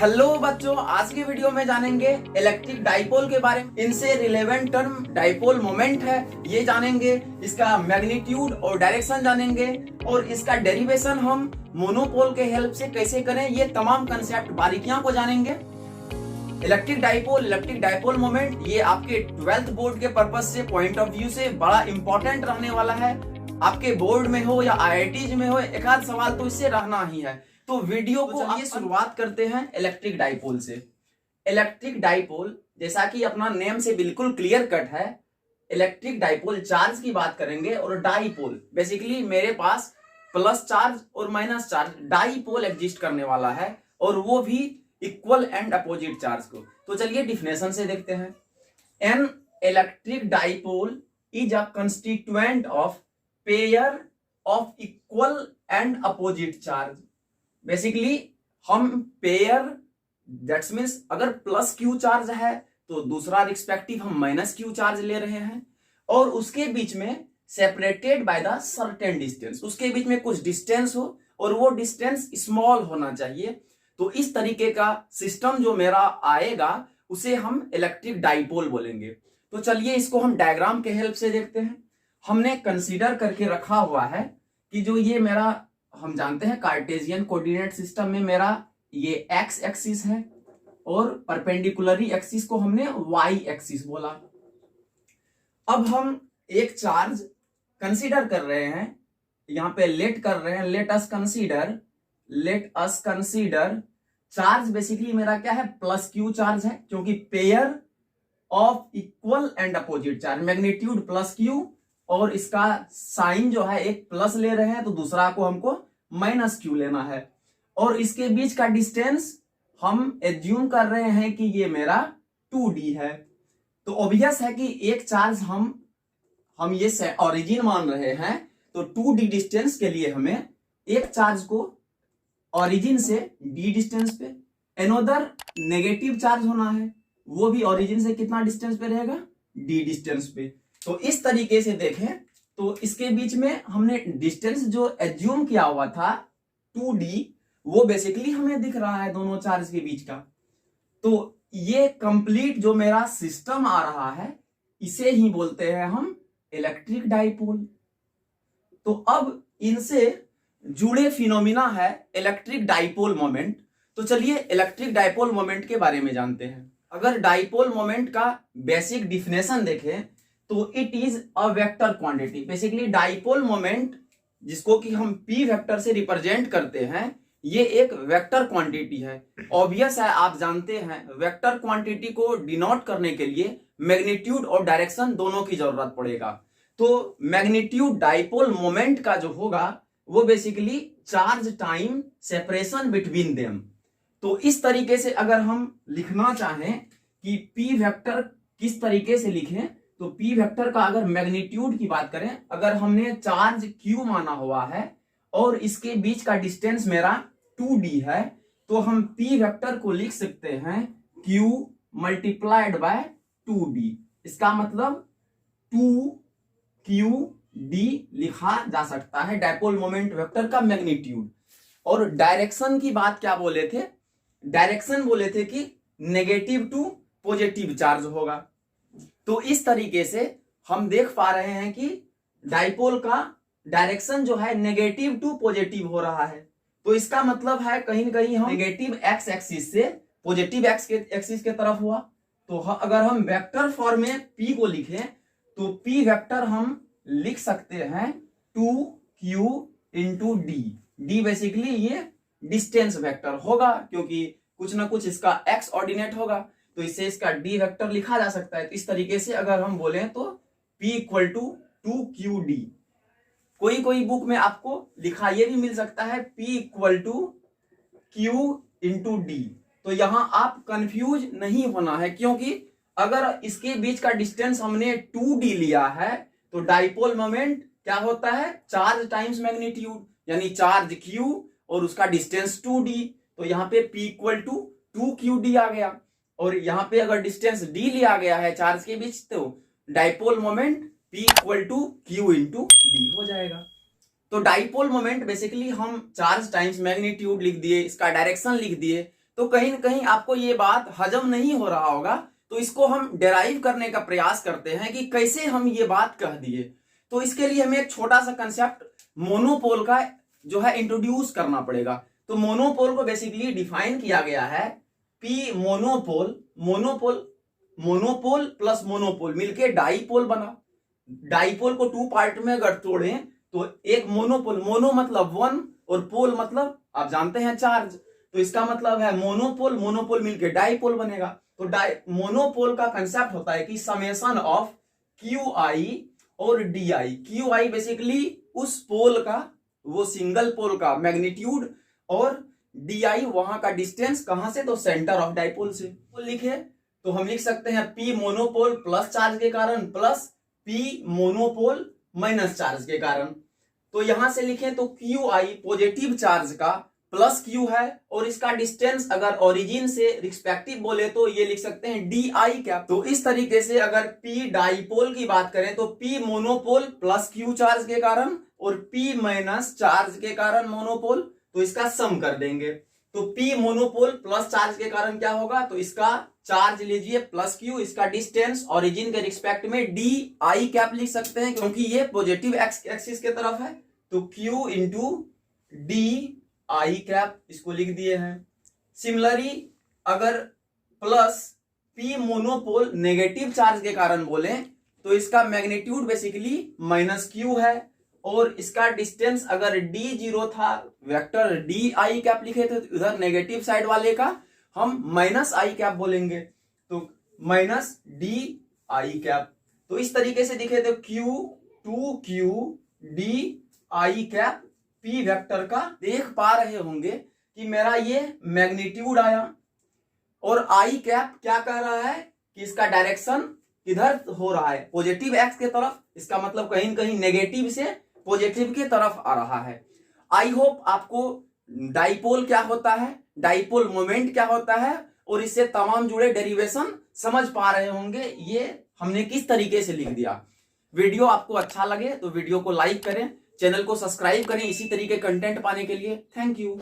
Hello बच्चों, आज के वीडियो में जानेंगे इलेक्ट्रिक डाइपोल के बारे में। इनसे रिलेवेंट टर्म डाइपोल मोमेंट है, ये जानेंगे। इसका मैग्नीट्यूड और डायरेक्शन जानेंगे और इसका डेरिवेशन हम मोनोपोल के हेल्प से कैसे करें, ये तमाम कंसेप्ट बारीकियां को जानेंगे। इलेक्ट्रिक डाइपोल मोमेंट ये आपके 12th बोर्ड के पर्पज से पॉइंट ऑफ व्यू से बड़ा इंपॉर्टेंट रहने वाला है। आपके बोर्ड में हो या IITs में हो, एक आध सवाल तो इससे रहना ही है। तो वीडियो को आइए शुरुआत करते हैं इलेक्ट्रिक डाइपोल से। इलेक्ट्रिक डाइपोल जैसा कि अपना नेम से बिल्कुल क्लियर कट है, इलेक्ट्रिक डाइपोल चार्ज की बात करेंगे। और डाइपोल बेसिकली मेरे पास प्लस चार्ज और माइनस चार्ज डाइपोल एग्जिस्ट करने वाला है, और वो भी इक्वल एंड अपोजिट चार्ज को। तो चलिए डिफिनेशन से देखते हैं। An electric dipole is a constituent of pair of equal and opposite charge. Basically हम पेयर, दैट्स मीन्स अगर प्लस क्यू चार्ज है तो दूसरा रिस्पेक्टिव हम माइनस क्यू चार्ज ले रहे हैं, और उसके बीच में separated by the certain distance, उसके बीच में कुछ डिस्टेंस हो और वो डिस्टेंस स्मॉल होना चाहिए। तो इस तरीके का सिस्टम जो मेरा आएगा उसे हम इलेक्ट्रिक डाइपोल बोलेंगे। तो चलिए इसको हम डायग्राम के हेल्प से देखते हैं। हमने कंसीडर करके रखा हुआ है कि जो ये मेरा, हम जानते हैं कार्टेशियन कोऑर्डिनेट सिस्टम में मेरा ये एक्स एक्सिस है और परपेंडिकुलरी एक्सिस को हमने वाई एक्सिस बोला। अब हम एक चार्ज कंसीडर कर रहे हैं, यहां पे let us consider charge. Basically मेरा क्या है, प्लस क्यू चार्ज है, क्योंकि pair of equal and opposite charge, magnitude plus Q और इसका साइन जो है एक प्लस ले रहे हैं तो दूसरा को हमको माइनस क्यू लेना है। और इसके बीच का डिस्टेंस हम एज्यूम कर रहे हैं कि ये मेरा 2d है। तो ऑब्वियस है कि एक चार्ज हम ये ओरिजिन मान रहे हैं, तो 2d डिस्टेंस के लिए हमें एक चार्ज को ओरिजिन से d डिस्टेंस पे, अनदर नेगेटिव चार्ज होना है, वो भी ओरिजिन से कितना डिस्टेंस पे रहेगा, d डिस्टेंस पे। तो इस तरीके से देखें तो इसके बीच में हमने डिस्टेंस जो एज्यूम किया हुआ था 2d, वो बेसिकली हमें दिख रहा है दोनों चार्ज के बीच का। तो ये कंप्लीट जो मेरा सिस्टम आ रहा है इसे ही बोलते हैं हम इलेक्ट्रिक डाइपोल। तो अब इनसे जुड़े फिनोमिना है इलेक्ट्रिक डाइपोल मोमेंट। तो चलिए इलेक्ट्रिक डाइपोल मोमेंट के बारे में जानते हैं। अगर डाइपोल मोमेंट का बेसिक डिफिनेशन देखें तो it is a vector quantity. Basically dipole moment, जिसको कि हम p वेक्टर से रिप्रेजेंट करते हैं, ये एक वेक्टर क्वांटिटी है। ऑब्वियस है, आप जानते हैं वेक्टर क्वांटिटी को डिनोट करने के लिए मैग्नीट्यूड और डायरेक्शन दोनों की जरूरत पड़ेगा। तो मैग्नीट्यूड डाइपोल मोमेंट का जो होगा वो basically charge time separation between them. तो इस तरीके से अगर हम लिखना चाहें कि p वेक्टर किस तरीके से लिखें, तो p वेक्टर का अगर मैग्नीट्यूड की बात करें, अगर हमने चार्ज q माना हुआ है और इसके बीच का डिस्टेंस मेरा 2d है, तो हम p वेक्टर को लिख सकते हैं q मल्टीप्लाइड बाय 2d। इसका मतलब 2qd लिखा जा सकता है डाइपोल मोमेंट वेक्टर का मैग्नीट्यूड। और डायरेक्शन की बात क्या बोले थे, डायरेक्शन बोले थे कि नेगेटिव टू पॉजिटिव चार्ज होगा। तो इस तरीके से हम देख पा रहे हैं कि डाइपोल का डायरेक्शन जो है नेगेटिव टू पॉजिटिव हो रहा है। तो इसका मतलब है कहीं न कहीं हम नेगेटिव एक्स एक्सिस से पॉजिटिव एक्स के एक्सिस के तरफ हुआ। तो अगर हम वेक्टर फॉर्म में p को लिखें तो p वेक्टर हम लिख सकते हैं 2q into d। d basically ये डिस्टेंस वेक्टर होगा, क्योंकि कुछ ना कुछ इसका x ऑर्डिनेट होगा, तो इससे इसका d वेक्टर लिखा जा सकता है। तो इस तरीके से अगर हम बोलें तो p इक्वल टू 2qd। कोई बुक में आपको लिखा ये भी मिल सकता है p equal to q into d। तो यहां आप कंफ्यूज नहीं होना है, क्योंकि अगर इसके बीच का डिस्टेंस हमने 2d लिया है तो डाइपोल मोमेंट क्या होता है, चार्ज टाइम्स मैग्नीट्यूड, यानी चार्ज q और उसका डिस्टेंस 2d। तो यहाँ पे p इक्वल टू 2qd आ गया, और यहाँ पे अगर डिस्टेंस d लिया गया है चार्ज के बीच, तो dipole moment p equal to q into d हो जाएगा। तो डाइपोल मोमेंट बेसिकली हम चार्ज टाइम्स मैग्नीट्यूड लिख दिए, इसका डायरेक्शन लिख दिए, तो कहीं ना कहीं आपको ये बात हजम नहीं हो रहा होगा, तो इसको हम डेराइव करने का प्रयास करते हैं कि कैसे हम ये बात कह दिए। तो इसके लिए हमें एक छोटा सा कंसेप्ट मोनोपोल का जो है इंट्रोड्यूस करना पड़ेगा। तो मोनोपोल को बेसिकली डिफाइन किया गया है P monopole, monopole plus monopole मिलके डाइपोल बना। डाइपोल को टू पार्ट में अगर तोड़ें तो एक मोनोपोल, मोनो मतलब वन और पोल मतलब आप जानते हैं चार्ज, तो इसका मतलब है मोनोपोल, मोनोपोल मिलके डाइपोल बनेगा। तो मोनोपोल का कंसेप्ट होता है कि समेशन ऑफ क्यू आई और D I. Q I basically उस पोल का, वो सिंगल पोल का मैग्नीट्यूड, और डी आई वहां का डिस्टेंस, कहां से, तो सेंटर ऑफ डाइपोल से। तो लिखे तो हम लिख सकते हैं पी मोनोपोल प्लस चार्ज के कारण plus P monopole minus charge के कारण। तो यहां से लिखें तो क्यू आई पॉजिटिव चार्ज का प्लस क्यू है, और इसका डिस्टेंस अगर ओरिजिन से रिस्पेक्टिव बोले तो ये लिख सकते हैं डी आई कैप। तो इस तरीके से अगर पी डाइपोल की बात करें तो P monopole plus Q charge के कारण और पी माइनस चार्ज के कारण मोनोपोल, तो इसका सम कर देंगे। तो पी मोनोपोल प्लस चार्ज के कारण क्या होगा, तो इसका चार्ज लीजिए प्लस क्यू, इसका डिस्टेंस ओरिजिन के रिस्पेक्ट में डी आई कैप लिख सकते हैं क्योंकि ये पॉजिटिव एक्सिस के तरफ है। तो Q into D I cap इसको लिख दिए हैं। सिमिलरली अगर plus P monopole negative charge के कारण बोले तो इसका मैग्नीट्यूड बेसिकली माइनस क्यू है, और इसका डिस्टेंस अगर डी जीरो था, वेक्टर डी आई कैप लिखे थे, तो इधर नेगेटिव साइड वाले का हम माइनस आई कैप बोलेंगे, तो माइनस डी आई कैप। तो इस तरीके से दिखे तो Q to Q D I cap P vector का। देख पा रहे होंगे कि मेरा ये मैग्नीट्यूड आया, और आई कैप क्या कह रहा है कि इसका डायरेक्शन किधर हो रहा है, पॉजिटिव एक्स के तरफ। इसका मतलब कहीं न कहीं नेगेटिव से पॉजिटिव की तरफ आ रहा है। आई होप आपको डाइपोल क्या होता है, डाइपोल मोमेंट क्या होता है, और इससे तमाम जुड़े डेरिवेशन समझ पा रहे होंगे ये हमने किस तरीके से लिख दिया। वीडियो आपको अच्छा लगे तो वीडियो को लाइक करें, चैनल को सब्सक्राइब करें इसी तरीके कंटेंट पाने के लिए। Thank you.